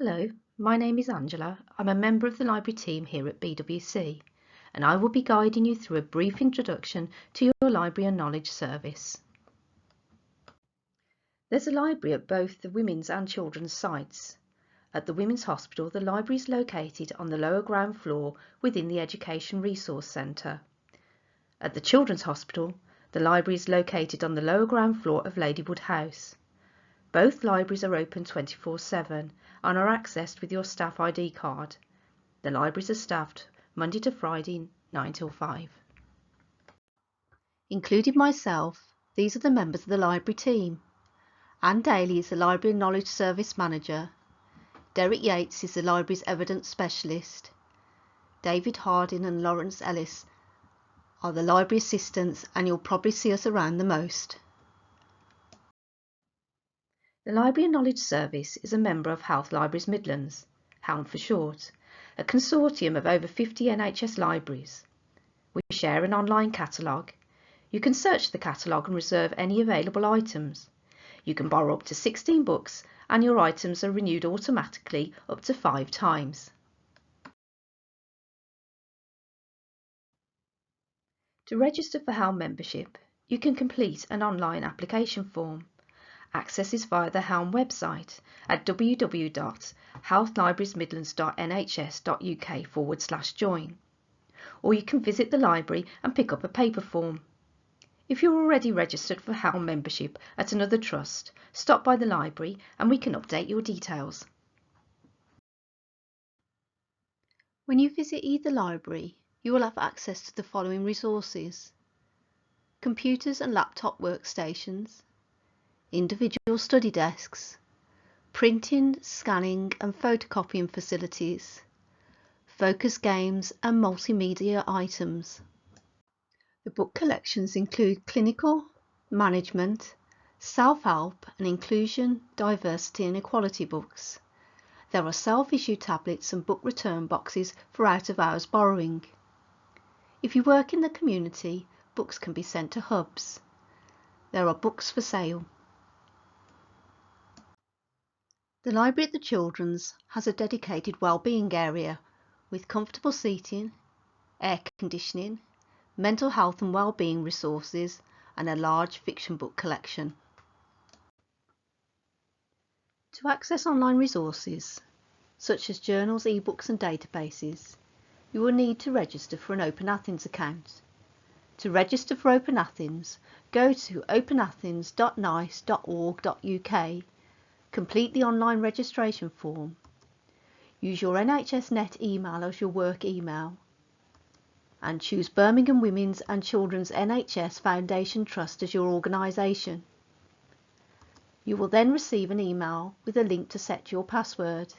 Hello, my name is Angela. I'm a member of the library team here at BWC, and I will be guiding you through a brief introduction to your library and knowledge service. There's a library at both the women's and children's sites. At the Women's Hospital, the library is located on the lower ground floor within the Education Resource Centre. At the Children's Hospital, the library is located on the lower ground floor of Ladywood House. Both libraries are open 24/7 and are accessed with your staff ID card. The libraries are staffed Monday to Friday, 9 till 5. Including myself, these are the members of the library team. Anne Daly is the Library and Knowledge Service Manager. Derek Yates is the library's Evidence Specialist. David Harding and Lawrence Ellis are the library assistants, and you'll probably see us around the most. The Library and Knowledge Service is a member of Health Libraries Midlands, HELM for short, a consortium of over 50 NHS libraries. We share an online catalogue. You can search the catalogue and reserve any available items. You can borrow up to 16 books, and your items are renewed automatically up to 5 times. To register for HELM membership, you can complete an online application form. Access is via the HELM website at www.healthlibrariesmidlands.nhs.uk/join, or you can visit the library and pick up a paper form. If you're already registered for HELM membership at another trust, stop by the library and we can update your details. When you visit either library, you will have access to the following resources: computers and laptop workstations, individual study desks, printing, scanning and photocopying facilities, focus games and multimedia items. The book collections include clinical, management, self-help and inclusion, diversity and equality books. There are self-issue tablets and book return boxes for out-of-hours borrowing. If you work in the community, books can be sent to hubs. There are books for sale. The library at the Children's has a dedicated wellbeing area with comfortable seating, air conditioning, mental health and wellbeing resources and a large fiction book collection. To access online resources, such as journals, ebooks and databases, you will need to register for an Open Athens account. To register for Open Athens, go to openathens.nice.org.uk. Complete the online registration form. Use your NHS Net email as your work email and choose Birmingham Women's and Children's NHS Foundation Trust as your organisation. You will then receive an email with a link to set your password.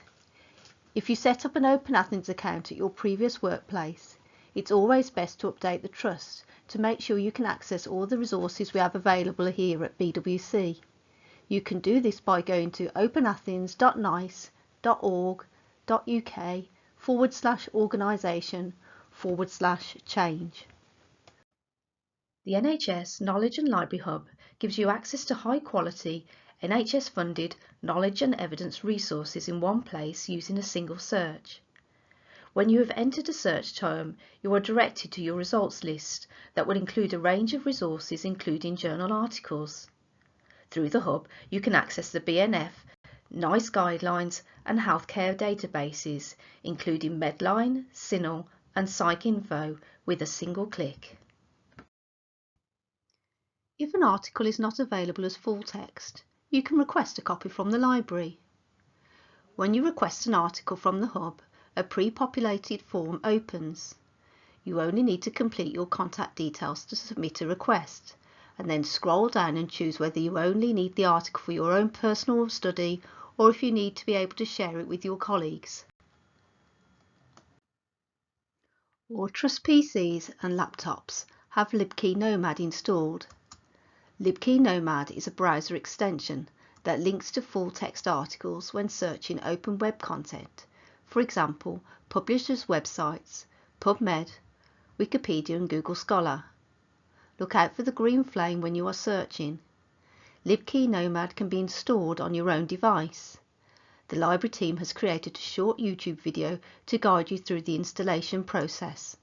If you set up an Open Athens account at your previous workplace, it's always best to update the trust to make sure you can access all the resources we have available here at BWC. You can do this by going to openathens.nice.org.uk/organisation/change. The NHS Knowledge and Library Hub gives you access to high quality NHS funded knowledge and evidence resources in one place using a single search. When you have entered a search term, you are directed to your results list that will include a range of resources including journal articles. Through the hub, you can access the BNF, NICE guidelines and healthcare databases, including Medline, CINAHL and PsycInfo with a single click. If an article is not available as full text, you can request a copy from the library. When you request an article from the hub, a pre-populated form opens. You only need to complete your contact details to submit a request, and then scroll down and choose whether you only need the article for your own personal study or if you need to be able to share it with your colleagues. All Trust PCs and laptops have LibKey Nomad installed. LibKey Nomad is a browser extension that links to full text articles when searching open web content, for example, publishers' websites, PubMed, Wikipedia and Google Scholar. Look out for the green flame when you are searching. LibKey Nomad can be installed on your own device. the library team has created a short YouTube video to guide you through the installation process.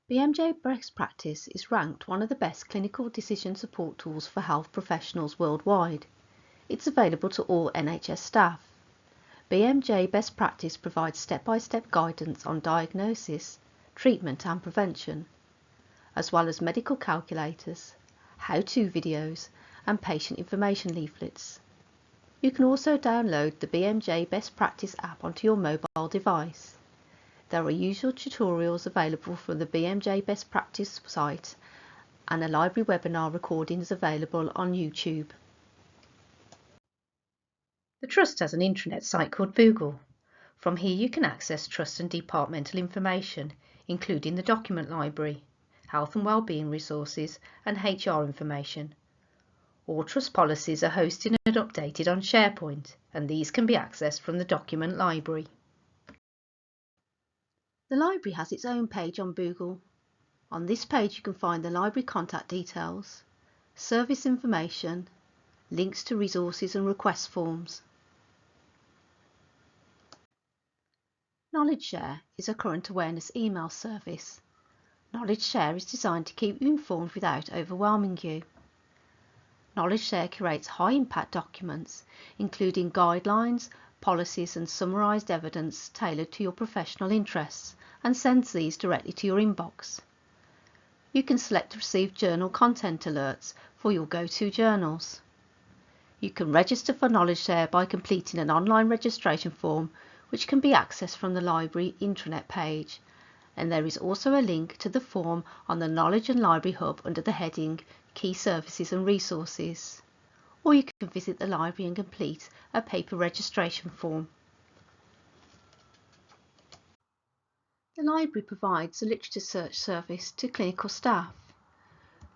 BMJ Best Practice is ranked one of the best clinical decision support tools for health professionals worldwide. It's available to all NHS staff. BMJ Best Practice provides step-by-step guidance on diagnosis, treatment and prevention, as well as medical calculators, how-to videos and patient information leaflets. You can also download the BMJ Best Practice app onto your mobile device. There are usual tutorials available from the BMJ Best Practice site, and a library webinar recording is available on YouTube. The Trust has an intranet site called Google. From here you can access Trust and departmental information, including the document library, health and wellbeing resources and HR information. All Trust policies are hosted and updated on SharePoint, and these can be accessed from the document library. The library has its own page on Google. On this page you can find the library contact details, service information, links to resources and request forms. Knowledge Share is a current awareness email service. Knowledge Share is designed to keep you informed without overwhelming you. Knowledge Share curates high-impact documents, including guidelines, policies and summarised evidence tailored to your professional interests, and sends these directly to your inbox. You can select to receive journal content alerts for your go-to journals. You can register for Knowledge Share by completing an online registration form which can be accessed from the library intranet page, and there is also a link to the form on the Knowledge and Library Hub under the heading Key Services and Resources. Or you can visit the library and complete a paper registration form. The library provides a literature search service to clinical staff.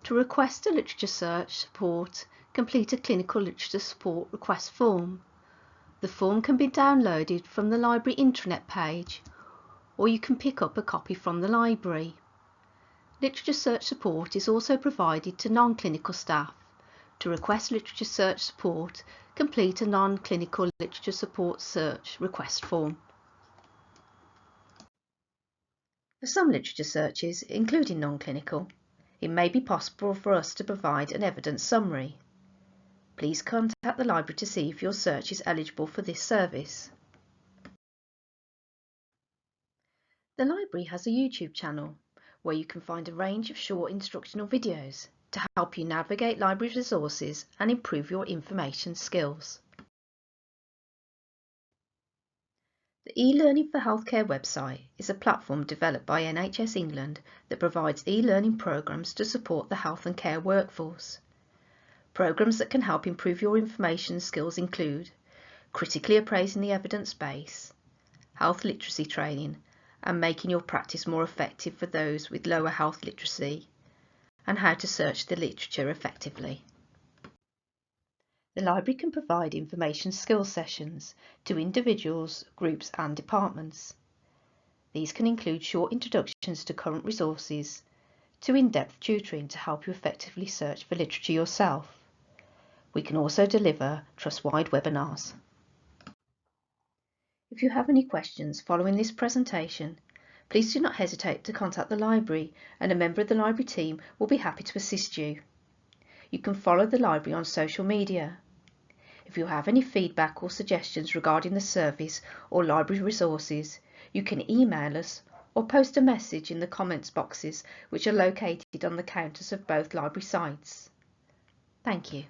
To request a literature search support, complete a clinical literature support request form. The form can be downloaded from the library intranet page, or you can pick up a copy from the library. Literature search support is also provided to non-clinical staff. To request literature search support, complete a non-clinical literature support search request form. For some literature searches, including non-clinical, it may be possible for us to provide an evidence summary. Please contact the library to see if your search is eligible for this service. The library has a YouTube channel where you can find a range of short instructional videos to help you navigate library resources and improve your information skills. The e-Learning for Healthcare website is a platform developed by NHS England that provides e-learning programmes to support the health and care workforce. Programmes that can help improve your information skills include critically appraising the evidence base, health literacy training, and making your practice more effective for those with lower health literacy, and how to search the literature effectively. The library can provide information skills sessions to individuals, groups and departments. These can include short introductions to current resources, to in-depth tutoring to help you effectively search for literature yourself. We can also deliver trust-wide webinars. If you have any questions following this presentation, please do not hesitate to contact the library, and a member of the library team will be happy to assist you. You can follow the library on social media. If you have any feedback or suggestions regarding the service or library resources, you can email us or post a message in the comments boxes which are located on the counters of both library sites. Thank you.